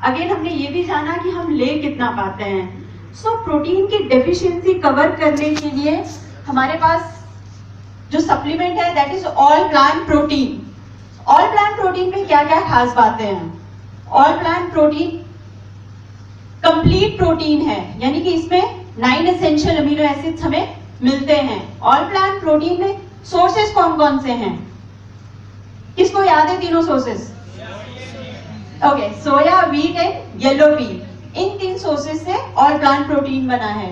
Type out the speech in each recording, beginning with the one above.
Again हमने ये भी जाना कि हम ले कितना पाते हैं। सो प्रोटीन की डेफिशिएंसी कवर करने के लिए हमारे पास जो सप्लीमेंट है that is all plant protein. All plant protein में क्या क्या खास बातें हैं? All plant protein complete protein है, यानी कि इसमें 9 एसेंशियल अमीनो एसिड्स हमें मिलते हैं। ऑल प्लांट प्रोटीन में सोर्सेस कौन कौन से हैं? किसको याद है तीनों sources? Okay, soya, wheat and yellow wheat, in 3 sources से ऑल प्लांट प्रोटीन बना है।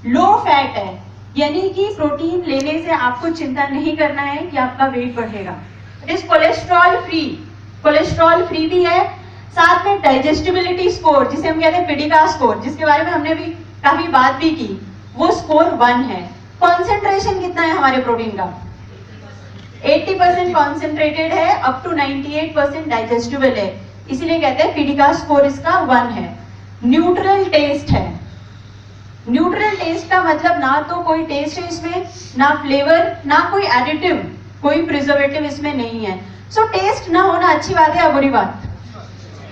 लो फैट है, यानी कि प्रोटीन लेने से आपको चिंता नहीं करना है कि आपका वेट बढ़ेगा। It is cholesterol free, cholesterol free भी है। साथ में डाइजेस्टिबिलिटी स्कोर, जिसे हम कहते हैं पिडिका स्कोर, जिसके बारे में हमने भी काफी बात भी की, वो स्कोर 1 है। कॉन्सेंट्रेशन कितना है हमारे प्रोटीन का? 80% कॉन्सेंट्रेटेड है, अप टू 98% डाइजेस्टिबल है, इसीलिए कहते हैं पिडिका स्कोर इसका 1 है। न्यूट्रल टेस्ट है। न्यूट्रल टेस्ट का मतलब ना तो कोई टेस्ट है इसमें, ना फ्लेवर, ना कोई एडिटिव, कोई प्रिजर्वेटिव इसमें नहीं है। सो टेस्ट ना होना अच्छी बात है या बुरी बात?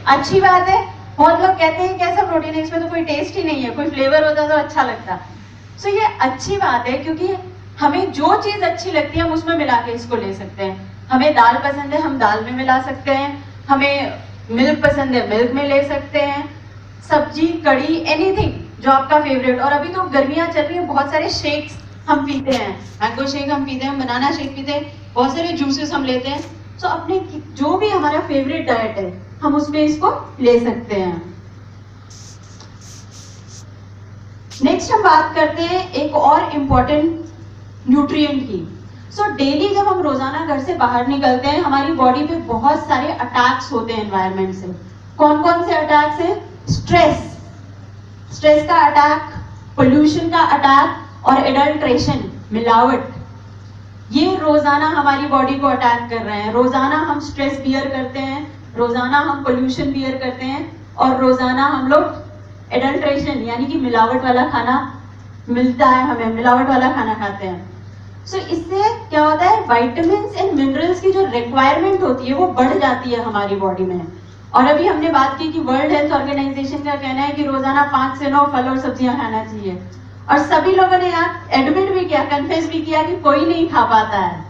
अच्छी बात है। बहुत लोग कहते हैं कैसा प्रोटीन है इसमें तो कोई टेस्ट ही नहीं है, कोई फ्लेवर होता तो अच्छा लगता। सो ये अच्छी बात है, क्योंकि हमें जो चीज अच्छी लगती है हम उसमें मिला के इसको ले सकते हैं। हमें दाल पसंद है, हम दाल में मिला सकते हैं। हमें मिल्क पसंद है, मिल्क में ले सकते हैं। सब्जी, कड़ी, एनीथिंग जो आपका फेवरेट। और अभी तो गर्मियां चल रही है, बहुत सारे शेक्स हम पीते हैं, मैंगो शेक हम पीते हैं, बनाना शेक पीते हैं, बहुत सारे जूसेस हम लेते हैं। सो अपने जो भी हमारा फेवरेट डाइट है हम उसमें इसको ले सकते हैं। नेक्स्ट हम बात करते हैं एक और इम्पोर्टेंट न्यूट्रिएंट की। सो डेली जब हम रोजाना घर से बाहर निकलते हैं हमारी बॉडी पे बहुत सारे अटैक्स होते हैं एनवायरनमेंट से। कौन कौन से अटैक्स हैं? स्ट्रेस, स्ट्रेस का अटैक, पोल्यूशन का अटैक और एडल्ट्रेशन, मिलावट, ये रोजाना हमारी बॉडी को अटैक कर रहे हैं। रोजाना हम स्ट्रेस बियर करते हैं, रोजाना हम पोल्यूशन बियर करते हैं और रोजाना हम लोग एडल्ट्रेशन यानी कि मिलावट वाला खाना मिलता है, हमें मिलावट वाला खाना खाते हैं। सो इससे क्या होता है, विटामिन्स एंड मिनरल्स की जो रिक्वायरमेंट होती है वो बढ़ जाती है हमारी बॉडी में। और अभी हमने बात की कि वर्ल्ड हेल्थ ऑर्गेनाइजेशन का कहना है कि रोजाना 5 से 9 फल और सब्जियां खाना चाहिए, और सभी लोगों ने यहाँ एडमिट भी किया, कन्फेस भी किया कि कोई नहीं खा पाता है।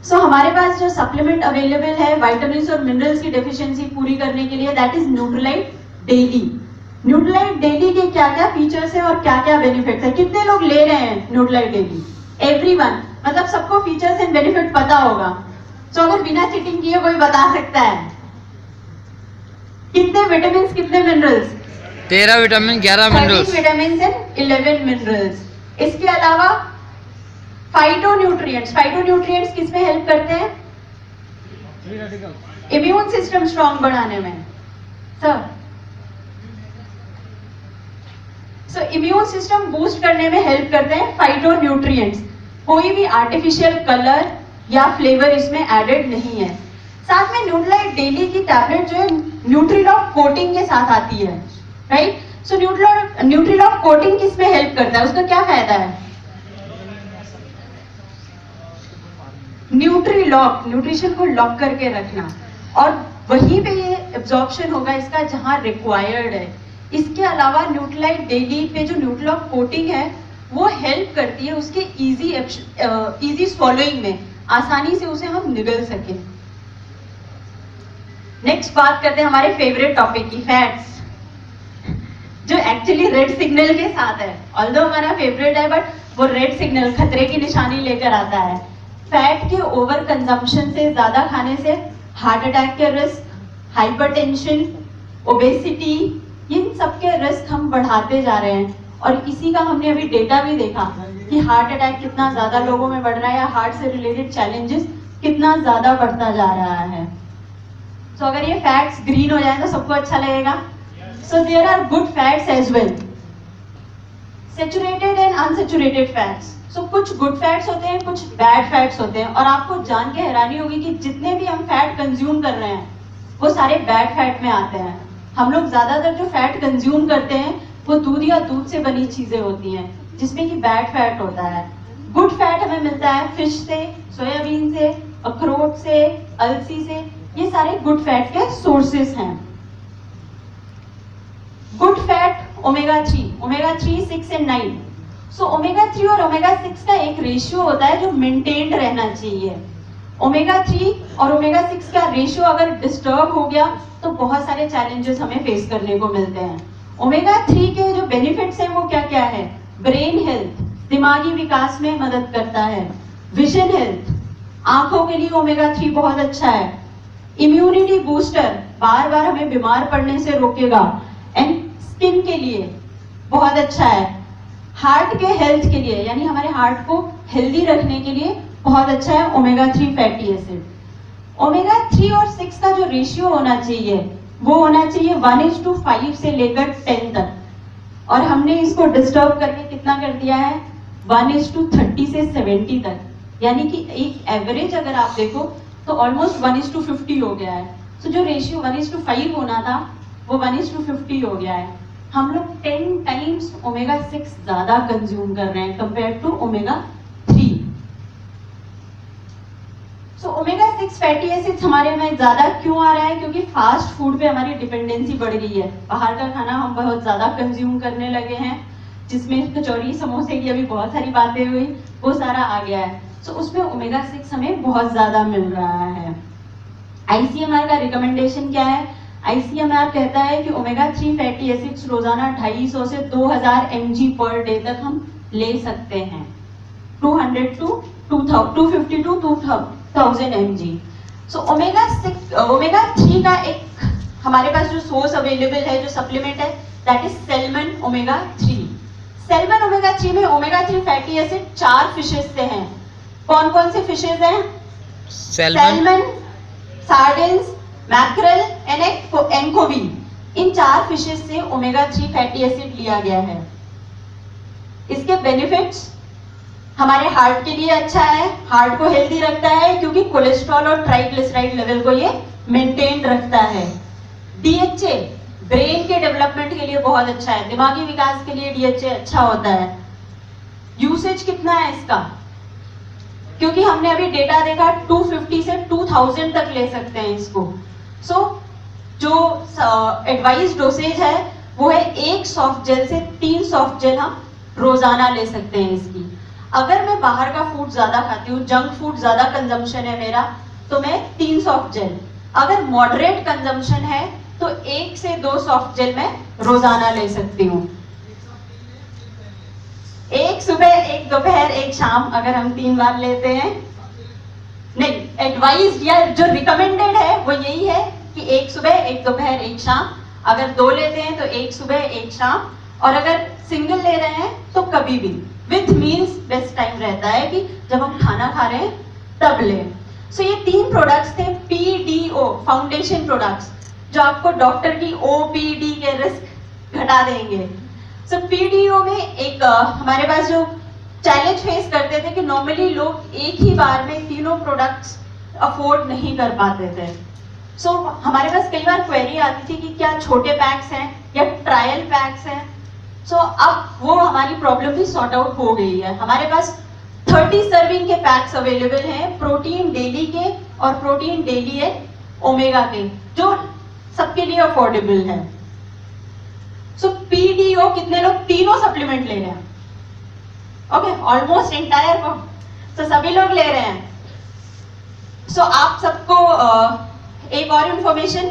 सो हमारे पास जो सप्लीमेंट अवेलेबल है विटामिन्स और मिनरल्स की डेफिशिएंसी पूरी करने के लिए, that is Nutrilite daily. Nutrilite daily के क्या क्या फीचर्स है और क्या क्या बेनिफिट्स है? कितने लोग ले रहे हैं न्यूट्रीलाइट डेली? एवरीवन, मतलब सबको फीचर्स एंड बेनिफिट पता होगा। सो अगर बिना चीटिंग किए कोई बता सकता है कितने विटामिन कितने minerals? 13 vitamin 11 minerals, vitamin and 11 minerals. इसके अलावा फाइटोन्यूट्रिएंट्स, फाइटोन्यूट्रिएंट्स किस में हेल्प करते हैं? इम्यून सिस्टम स्ट्रॉन्ग बढ़ाने में। सो इम्यून सिस्टम बूस्ट करने में हेल्प करते हैं फाइटोन्यूट्रिएंट्स। कोई भी आर्टिफिशियल कलर या फ्लेवर इसमें एडेड नहीं है। साथ में न्यूट्रीलाइट डेली की टैबलेट जो है न्यूट्रीलॉक कोटिंग के साथ आती है, राइट? सो न्यूट्रीलॉक कोटिंग किस में हेल्प करता है, उसका क्या फायदा है? न्यूट्रीलॉक, न्यूट्रिशन को लॉक करके रखना, और वहीं पे ये एब्जॉर्प्शन होगा इसका जहां रिक्वायर्ड है। इसके अलावा न्यूट्रीलाइट डेली पे जो न्यूट्रीलॉक कोटिंग है वो हेल्प करती है उसके इजी स्वॉलोइंग में, आसानी से उसे हम निगल सके। नेक्स्ट बात करते हैं हमारे फेवरेट टॉपिक की, फैट्स, जो एक्चुअली रेड सिग्नल के साथ है। ऑल्दो हमारा फेवरेट है बट वो रेड सिग्नल, खतरे की निशानी लेकर आता है। फैट के ओवर कंजम्पशन से, ज्यादा खाने से हार्ट अटैक के रिस्क, हाइपरटेंशन, ओबेसिटी, इन सब के रिस्क हम बढ़ाते जा रहे हैं। और इसी का हमने अभी डेटा भी देखा कि हार्ट अटैक कितना ज्यादा लोगों में बढ़ रहा है, या हार्ट से रिलेटेड चैलेंजेस कितना ज्यादा बढ़ता जा रहा है। तो अगर ये फैट्स ग्रीन हो जाए तो सबको अच्छा लगेगा। So there are good fats as well, saturated and unsaturated fats. So कुछ गुड फैट्स होते हैं, कुछ बैड फैट्स होते हैं। और आपको जान के हैरानी होगी कि जितने भी हम फैट कंज्यूम कर रहे हैं वो सारे बैड फैट में आते हैं। हम लोग ज्यादातर जो फैट कंज्यूम करते हैं वो दूध या दूध से बनी चीजें होती हैं जिसमें कि बैड फैट होता है। गुड फैट हमें मिलता है फिश से, सोयाबीन से, अखरोट से, अलसी से, ये सारे गुड फैट के सोर्सेस हैं। Omega 3, 6 and 9। सो ओमेगा 3 और ओमेगा 6 का एक रेशियो होता है जो मेंटेन्ड रहना चाहिए। ओमेगा 3 और ओमेगा 6 का रेशियो अगर डिस्टर्ब हो गया तो बहुत सारे चैलेंजेस हमें फेस करने को मिलते हैं। ओमेगा 3 के जो बेनिफिट्स हैं वो क्या क्या है? ब्रेन हेल्थ, दिमागी विकास में मदद करता है। विजन हेल्थ, आंखों के लिए ओमेगा 3 बहुत अच्छा है। इम्यूनिटी बूस्टर, बार बार हमें बीमार पड़ने से रोकेगा। एंड स्किन के लिए बहुत अच्छा है। हार्ट के हेल्थ के लिए, यानी हमारे हार्ट को हेल्दी रखने के लिए बहुत अच्छा है ओमेगा 3 फैटी एसिड। ओमेगा 3 और 6 का जो रेशियो होना चाहिए वो होना चाहिए 1:5 से लेकर 10 तक, और हमने इसको डिस्टर्ब करके कितना कर दिया है? 1:30 से 70 तक, यानी कि एक एवरेज अगर आप देखो तो ऑलमोस्ट 1:50 हो गया है। तो जो रेशियो 1:5 होना था वो 1:50 हो गया है। हम लोग 10 टाइम्स ओमेगा 6 ज्यादा कंज्यूम कर रहे हैं compare to omega 3। So omega 6 fatty acids हमारे में ज्यादा क्यों आ रहा है? क्योंकि फास्ट फूड पे हमारी डिपेंडेंसी बढ़ गई है। बाहर का खाना हम बहुत ज्यादा कंज्यूम करने लगे हैं, जिसमें कचौरी समोसे की अभी बहुत सारी बातें हुई, वो सारा आ गया है। सो उसमें ओमेगा 6 हमें बहुत ज्यादा मिल रहा है। आईसीएमआर का रिकमेंडेशन क्या है? आईसीएमआर कहता है कि ओमेगा 3 फैटी एसिड्स रोजाना 250 से 2000 mg पर डे तक हम ले सकते हैं। 200 to 250 to 2000 mg। So omega 3 का एक हमारे पास जो सोर्स अवेलेबल है, जो सप्लीमेंट है, that is salmon omega 3। Salmon omega 3 में ओमेगा 3 फैटी एसिड 4 फिशेस से हैं। कौन कौन से फिशेस हैं? Salmon, sardines, mackerel and anchovy. In 4 fishes से ओमेगा 3 फैटी एसिड लिया गया है। इसके बेनिफिट्स हमारे हार्ट के लिए अच्छा है, हार्ट को हेल्दी रखता है क्योंकि कोलेस्ट्रॉल और ट्राइग्लिसराइड लेवल को ये मेंटेन रखता है। डीएचए ब्रेन के डेवलपमेंट के लिए बहुत अच्छा है, दिमागी विकास के लिए डीएचए अच्छा होता है। यूसेज कितना है इसका? क्योंकि हमने अभी डेटा देखा 250 से 2000 तक ले सकते हैं इसको। सो जो एडवाइस डोसेज है वो है 1 सॉफ्ट जेल से 3 सॉफ्ट जेल हम रोजाना ले सकते हैं इसकी। अगर मैं बाहर का फूड ज्यादा खाती हूँ, जंक फूड ज्यादा कंजम्पशन है मेरा, तो मैं 3 सॉफ्ट जेल। अगर मॉडरेट कंजम्पशन है तो 1 से 2 सॉफ्ट जेल मैं रोजाना ले सकती हूँ। एक सुबह, एक दोपहर, एक शाम, अगर हम 3 बार लेते हैं। नहीं, एडवाइस या जो रिकमेंडेड है वो यही है कि 1 सुबह, 1 दोपहर, 1 शाम। अगर 2 लेते हैं तो 1 सुबह, 1 शाम, और अगर सिंगल ले रहे हैं तो कभी भी विथ मील्स बेस्ट टाइम रहता है कि जब हम खाना खा रहे हैं तब लें। सो ये 3 प्रोडक्ट्स थे पीडीओ, फाउंडेशन प्रोडक्ट्स, जो आपको डॉक्टर की ओपीडी के रिस्क घटा देंगे। सो पीडीओ में एक हमारे पास जो चैलेंज फेस करते थे कि नॉर्मली लोग एक ही बार में तीनों प्रोडक्ट्स अफोर्ड नहीं कर पाते थे। सो हमारे पास कई बार क्वेरी आती थी कि क्या छोटे पैक्स हैं या ट्रायल पैक्स हैं। सो अब वो हमारी प्रॉब्लम भी सॉर्ट आउट हो गई है। हमारे पास 30 सर्विंग के पैक्स अवेलेबल हैं, प्रोटीन डेली के और प्रोटीन डेली है ओमेगा के, जो सबके लिए अफोर्डेबल है। सो पीडीओ कितने लोग? तीनों सप्लीमेंट ले रहे हैं। ओके, ऑलमोस्ट एंटायर को, तो सभी लोग ले रहे हैं। सो आप सबको एक और इंफॉर्मेशन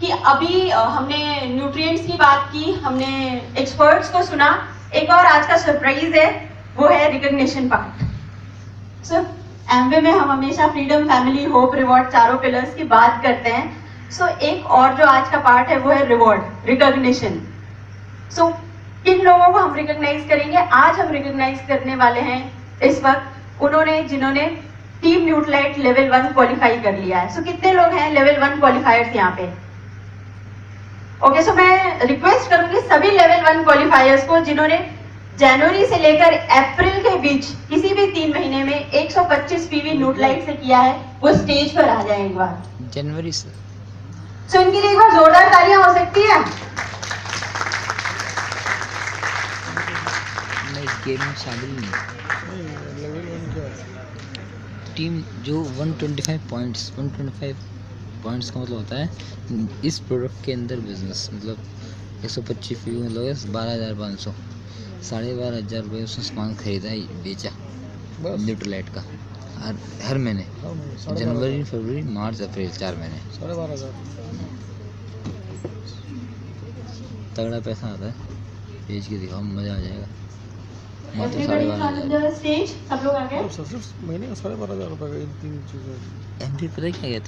कि अभी हमने न्यूट्रिएंट्स की बात की, हमने एक्सपर्ट्स को सुना। एक और आज का सरप्राइज है, वो है रिकग्निशन पार्ट। सो एमवे में हम हमेशा फ्रीडम, फैमिली, होप, रिवॉर्ड, चारों पिलर्स की बात करते हैं। सो एक और जो आज का पार्ट है वो है रिवॉर्ड, रिकग्निशन। सो किन लोगों को हम रिकॉग्नाइज करेंगे? आज हम रिकॉग्नाइज करने वाले हैं इस वक्त उन्होंने, जिन्होंने टीम न्यूट्रालाइट लेवल 1 क्वालिफाई कर लिया है। सो कितने लोग हैं लेवल 1 क्वालिफायर्स यहाँ पे? ओके, सो मैं रिक्वेस्ट करूंगी सभी लेवल 1 क्वालिफायर्स को जिन्होंने जनवरी से लेकर अप्रैल के बीच किसी भी 3 महीने में 125 पीवी न्यूट्रालाइट से किया है, वो स्टेज पर आ जाए एक बार। जनवरी से। सो इनके लिए एक बार जोरदार तालियां हो सकती है। गेम में शामिल नहीं। टीम जो 125 पॉइंट्स का मतलब होता है इस प्रोडक्ट के अंदर बिजनेस, मतलब 125 फी लोगे 12,500, 12,500 रुपये उसने सामान खरीदा बेचा बस न्यूट्रलाइट का हर महीने, हाँ भाई, 12,500 जनवरी फरवरी मार्च अप्रैल 4 महीने 12,500 तगड़ा पैसा आता है। बेच के दिखाओ, मज़ा आ जाएगा। मात्र Everybody is on 12,500। the stage, सब लोग आ गए। सिर्फ महीने का 12,500 रुपये का इन 3 चीज़ें। एमपी पता है क्या कहता है?